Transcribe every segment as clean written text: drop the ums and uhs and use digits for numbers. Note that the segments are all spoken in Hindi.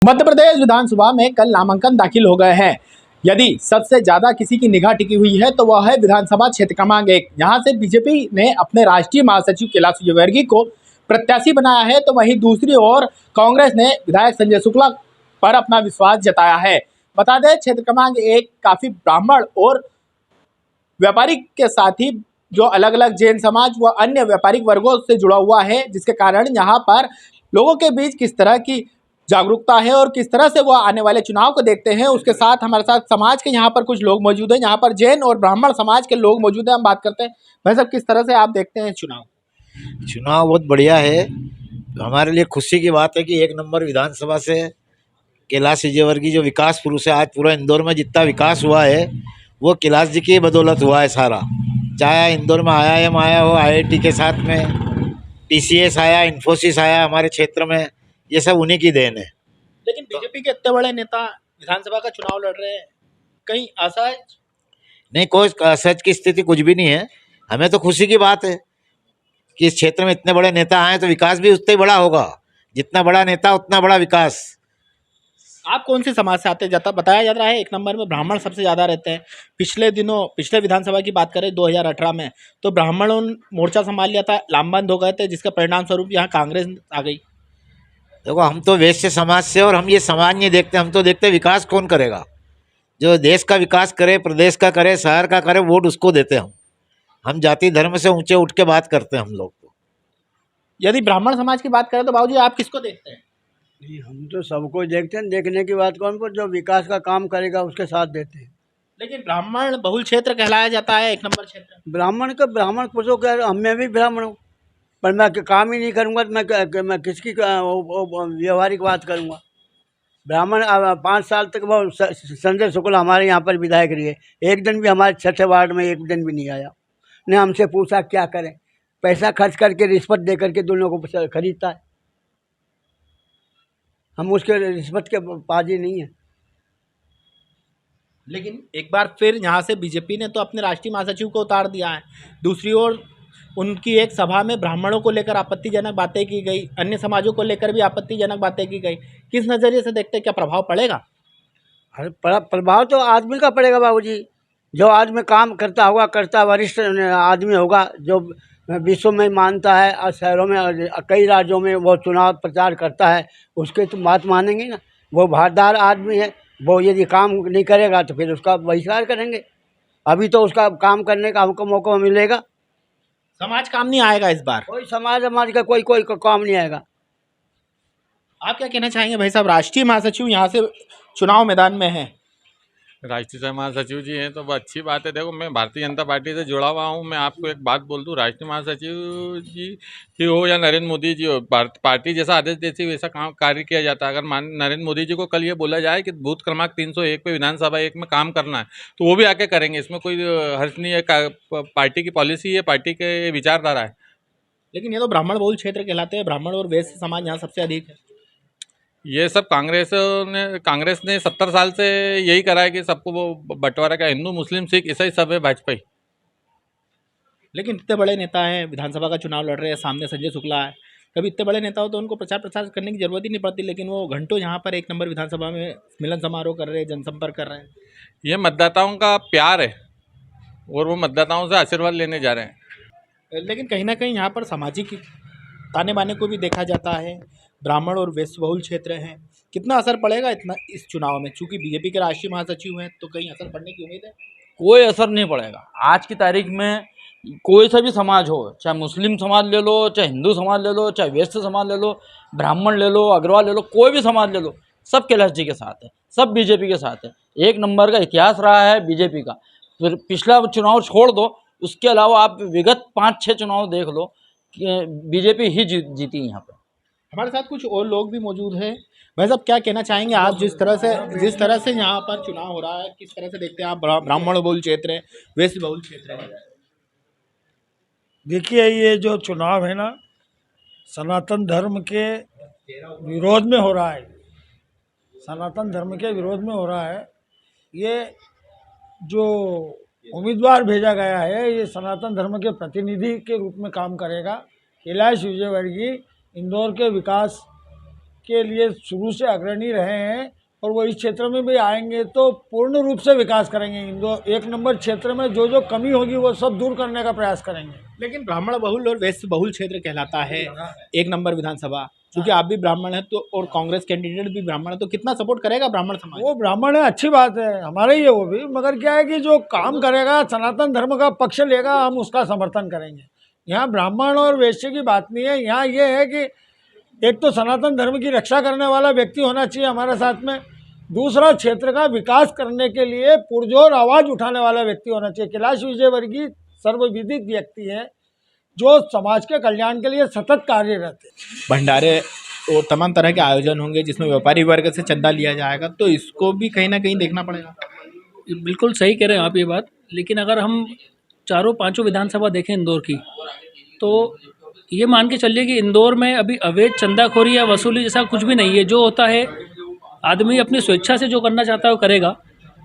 मध्य प्रदेश विधानसभा में कल नामांकन दाखिल हो गए हैं। यदि सबसे ज्यादा किसी की निगाह टिकी हुई है तो वह है विधानसभा क्षेत्र क्रमांक 1। यहाँ से बीजेपी ने अपने राष्ट्रीय महासचिव कैलाश विजयवर्गीय को प्रत्याशी बनाया है, तो वहीं दूसरी ओर कांग्रेस ने विधायक संजय शुक्ला पर अपना विश्वास जताया है। बता दें, क्षेत्र क्रमांक 1 काफी ब्राह्मण और व्यापारिक के साथ ही जो अलग अलग जैन समाज व अन्य व्यापारिक वर्गों से जुड़ा हुआ है, जिसके कारण यहाँ पर लोगों के बीच किस तरह की जागरूकता है और किस तरह से वो आने वाले चुनाव को देखते हैं। उसके साथ हमारे साथ समाज के यहाँ पर कुछ लोग मौजूद हैं, यहाँ पर जैन और ब्राह्मण समाज के लोग मौजूद हैं। हम बात करते हैं, भाई साहब किस तरह से आप देखते हैं चुनाव? चुनाव बहुत बढ़िया है। हमारे लिए खुशी की बात है कि 1 नंबर विधानसभा से कैलाश विजयवर्गीय जो विकास पुरुष है, आज पूरा इंदौर में जितना विकास हुआ है वो कैलाश जी की बदौलत हुआ है सारा। चाहे इंदौर में IIM आया हो, IIT के साथ में TCS आया, इन्फोसिस आया हमारे क्षेत्र में, ये सब उन्हीं की देन है। लेकिन बीजेपी के इतने बड़े नेता विधानसभा का चुनाव लड़ रहे हैं, कहीं असहज नहीं, कोई असहज की स्थिति कुछ भी नहीं है। हमें तो खुशी की बात है कि इस क्षेत्र में इतने बड़े नेता आए तो विकास भी उतना ही बड़ा होगा। जितना बड़ा नेता उतना बड़ा विकास। आप कौन सी समाज से आते जाता बताया जा रहा है? 1 नंबर में ब्राह्मण सबसे ज्यादा रहते हैं। पिछले विधानसभा की बात करें 2018 में, तो ब्राह्मणों ने मोर्चा संभाल लिया था, लामबंद हो गए थे, जिसका परिणाम स्वरूप यहाँ कांग्रेस आ गई। देखो, हम तो वैश्य समाज से, और हम ये समाज नहीं देखते, हम तो देखते विकास कौन करेगा। जो देश का विकास करे, प्रदेश का करे, शहर का करे, वोट उसको देते हम जाति धर्म से ऊंचे उठ के बात करते हैं हम लोग। तो यदि ब्राह्मण समाज की बात करें तो बाबूजी आप किसको देखते हैं? नहीं, हम तो सबको देखते हैं। देखने की बात कौन पर जो विकास का काम करेगा उसके साथ देते हैं। लेकिन ब्राह्मण बहुल क्षेत्र कहलाया जाता है 1 नंबर क्षेत्र। ब्राह्मण पूछो क्या, मैं भी ब्राह्मण हूँ, पर मैं काम ही नहीं करूँगा तो मैं किसकी व्यवहारिक बात करूँगा। ब्राह्मण 5 साल तक वो संजय शुक्ला हमारे यहाँ पर विधायक रही है, एक दिन भी हमारे 6ठे वार्ड में एक दिन भी नहीं आया। ने हमसे पूछा क्या करें, पैसा खर्च करके रिश्वत दे करके दोनों को खरीदता है। हम उसके रिश्वत के पाजी नहीं है। लेकिन एक बार फिर यहाँ से बीजेपी ने तो अपने राष्ट्रीय महासचिव को उतार दिया है। दूसरी ओर उनकी एक सभा में ब्राह्मणों को लेकर आपत्तिजनक बातें की गई, अन्य समाजों को लेकर भी आपत्तिजनक बातें की गई। किस नज़रिए से देखते हैं, क्या प्रभाव पड़ेगा? अरे प्रभाव तो आदमी का पड़ेगा बाबूजी। जो आदमी काम करता होगा, करता वरिष्ठ आदमी होगा, जो विश्व में मानता है और शहरों में और कई राज्यों में वो चुनाव प्रचार करता है, उसके तो बात मानेंगे ना। वो भारदार आदमी है, वो यदि काम नहीं करेगा तो फिर उसका बहिष्कार करेंगे। अभी तो उसका काम करने का हमको मौका मिलेगा। समाज काम नहीं आएगा इस बार? कोई समाज का कोई काम नहीं आएगा। आप क्या कहना चाहेंगे भाई साहब? राष्ट्रीय महासचिव यहाँ से चुनाव मैदान में है। राष्ट्रीय महासचिव जी हैं तो वो अच्छी बात है। देखो, मैं भारतीय जनता पार्टी से जुड़ा हुआ हूँ। मैं आपको एक बात बोल दूँ, राष्ट्रीय महासचिव जी हो या नरेंद्र मोदी जी हो, पार्टी जैसा आदेश देती वैसा काम कार्य किया जाता है। अगर नरेंद्र मोदी जी को कल ये बोला जाए कि बूथ क्रमांक 301 पे विधानसभा 1 में काम करना है, तो वो भी आके करेंगे। इसमें कोई हर्ष नहीं है। पार्टी की पॉलिसी है, पार्टी के विचारधारा है। लेकिन ये तो ब्राह्मण बहुल क्षेत्र कहलाते हैं, ब्राह्मण और वैश्य समाज यहाँ सबसे अधिक है। ये सब कांग्रेस ने 70 साल से यही करा है कि सबको वो बंटवारा का, हिंदू मुस्लिम सिख ईसाई सब है भाजपा ही। लेकिन इतने बड़े नेता हैं, विधानसभा का चुनाव लड़ रहे हैं, सामने संजय शुक्ला है। कभी इतने बड़े नेता हो तो उनको प्रचार करने की जरूरत ही नहीं पड़ती, लेकिन वो घंटों यहाँ पर 1 नंबर विधानसभा में मिलन समारोह कर रहे हैं, जनसंपर्क कर रहे हैं। ये मतदाताओं का प्यार है और वो मतदाताओं से आशीर्वाद लेने जा रहे हैं। लेकिन कहीं ना कहीं यहाँ पर सामाजिक ताने बाने को भी देखा जाता है। ब्राह्मण और वैश्य बहुल क्षेत्र हैं, कितना असर पड़ेगा इतना इस चुनाव में? चूंकि बीजेपी के राष्ट्रीय महासचिव हैं तो कहीं असर पड़ने की उम्मीद है? कोई असर नहीं पड़ेगा। आज की तारीख में कोई सा भी समाज हो, चाहे मुस्लिम समाज ले लो, चाहे हिंदू समाज ले लो, चाहे वैश्य समाज ले लो, ब्राह्मण ले लो, अग्रवाल ले लो, कोई भी समाज ले लो, सब कैलाश जी के साथ है, सब बीजेपी के साथ है। 1 नंबर का इतिहास रहा है बीजेपी का। फिर पिछला चुनाव छोड़ दो, उसके अलावा आप विगत 5-6 चुनाव देख लो, बीजेपी ही जीती यहाँ पर। हमारे साथ कुछ और लोग भी मौजूद हैं। भाई साहब क्या कहना चाहेंगे आप? जिस तरह से यहाँ पर चुनाव हो रहा है, किस तरह से देखते हैं आप? ब्राह्मण बहुल क्षेत्र है, वैश्य बहुल क्षेत्र है। देखिए, ये जो चुनाव है ना, सनातन धर्म के विरोध में हो रहा है। सनातन धर्म के विरोध में हो रहा है। ये जो उम्मीदवार भेजा गया है, ये सनातन धर्म के प्रतिनिधि के रूप में काम करेगा। कैलाश विजयवर्गीय इंदौर के विकास के लिए शुरू से अग्रणी रहे हैं और वो इस क्षेत्र में भी आएंगे तो पूर्ण रूप से विकास करेंगे। इंदौर 1 नंबर क्षेत्र में जो जो कमी होगी वो सब दूर करने का प्रयास करेंगे। लेकिन ब्राह्मण बहुल और वैश्य बहुल क्षेत्र कहलाता है 1 नंबर विधानसभा, क्योंकि आप भी ब्राह्मण हैं तो और कांग्रेस कैंडिडेट भी ब्राह्मण है, तो कितना सपोर्ट करेगा ब्राह्मण समाज? वो ब्राह्मण है, अच्छी बात है, हमारे ही है वो भी, मगर क्या है कि जो काम करेगा, सनातन धर्म का पक्ष लेगा, हम उसका समर्थन करेंगे। यहाँ ब्राह्मण और वैश्य की बात नहीं है, यहाँ ये है कि एक तो सनातन धर्म की रक्षा करने वाला व्यक्ति होना चाहिए हमारे साथ में, दूसरा क्षेत्र का विकास करने के लिए पुरजोर आवाज़ उठाने वाला व्यक्ति होना चाहिए। कैलाश विजयवर्गीय सर्वविदित व्यक्ति है जो समाज के कल्याण के लिए सतत कार्यरत है। भंडारे और तमाम तरह के आयोजन होंगे जिसमें व्यापारी वर्ग से चंदा लिया जाएगा, तो इसको भी कहीं ना कहीं देखना पड़ेगा। बिल्कुल सही कह रहे हैं आप ये बात, लेकिन अगर हम चारों पांचों विधानसभा देखें इंदौर की, तो ये मान के चलिए कि इंदौर में अभी अवैध चंदाखोरी या वसूली जैसा कुछ भी नहीं है। जो होता है आदमी अपनी स्वेच्छा से जो करना चाहता है वो करेगा,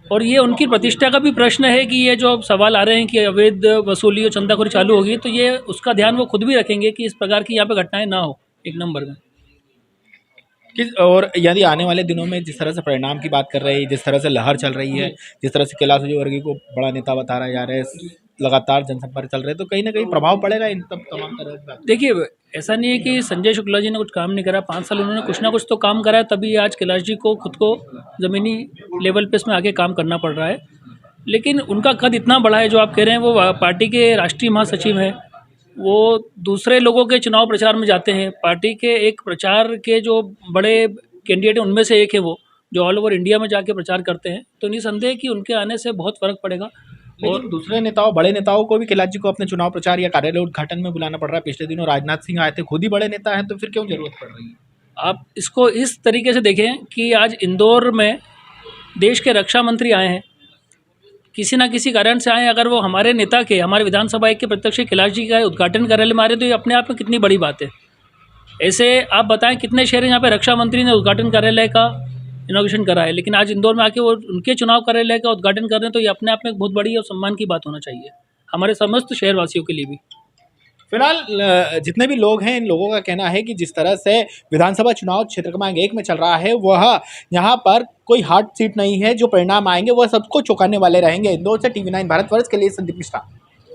और ये उनकी प्रतिष्ठा का भी प्रश्न है कि ये जो सवाल आ रहे हैं कि अवैध वसूली और चंदाखोरी चालू होगी, तो ये उसका ध्यान वो खुद भी रखेंगे कि इस प्रकार की यहाँ पे घटनाएं ना हो 1 नंबर में। और यदि आने वाले दिनों में जिस तरह से परिणाम की बात कर रहे हैं, जिस तरह से लहर चल रही है, जिस तरह से कैलाश विजयवर्गीय को बड़ा नेता बताया जा रहा है, लगातार जनसंपर्क चल रहे हैं, तो कहीं ना कहीं प्रभाव पड़ेगा इन तमाम तरह की बात। देखिए, ऐसा नहीं है कि संजय शुक्ला जी ने कुछ काम नहीं करा, 5 साल उन्होंने कुछ ना कुछ तो काम करा है, तभी आज कैलाश जी को खुद को ज़मीनी लेवल पे इसमें आगे काम करना पड़ रहा है। लेकिन उनका कद इतना बड़ा है, जो आप कह रहे हैं, वो पार्टी के राष्ट्रीय महासचिव हैं, वो दूसरे लोगों के चुनाव प्रचार में जाते हैं। पार्टी के एक प्रचार के जो बड़े कैंडिडेट हैं उनमें से एक है वो, जो ऑल ओवर इंडिया में जाके प्रचार करते हैं, तो निसंदेह कि उनके आने से बहुत फ़र्क पड़ेगा। और दूसरे नेताओं, बड़े नेताओं को भी कैलाश जी को अपने चुनाव प्रचार या कार्यालय उद्घाटन में बुलाना पड़ रहा है। पिछले दिनों राजनाथ सिंह आए थे, खुद ही बड़े नेता हैं, तो फिर क्यों जरूरत पड़ रही है? आप इसको इस तरीके से देखें कि आज इंदौर में देश के रक्षा मंत्री आए हैं, किसी ना किसी कारण से आए। अगर वो हमारे नेता के, हमारे विधानसभा एक के प्रत्यक्ष कैलाश जी का उद्घाटन कार्यालय में आ रहे, तो ये अपने आप में कितनी बड़ी बात है। ऐसे आप बताएं कितने शहर हैं जहाँ पे रक्षा मंत्री ने उद्घाटन कार्यालय का इनॉग्रेशन करा है, लेकिन आज इंदौर में आके वो उनके चुनाव कार्यालय का उद्घाटन कर रहे हैं, तो ये अपने आप में एक बहुत बड़ी और सम्मान की बात होना चाहिए हमारे समस्त शहरवासियों के लिए भी। फिलहाल जितने भी लोग हैं, इन लोगों का कहना है कि जिस तरह से विधानसभा चुनाव क्षेत्र क्रमांक 1 में चल रहा है, वह यहाँ पर कोई हार्ड सीट नहीं है। जो परिणाम आएंगे वह सबको चौंकाने वाले रहेंगे। इंदौर से TV9 भारतवर्ष के लिए संदीप मिश्रा।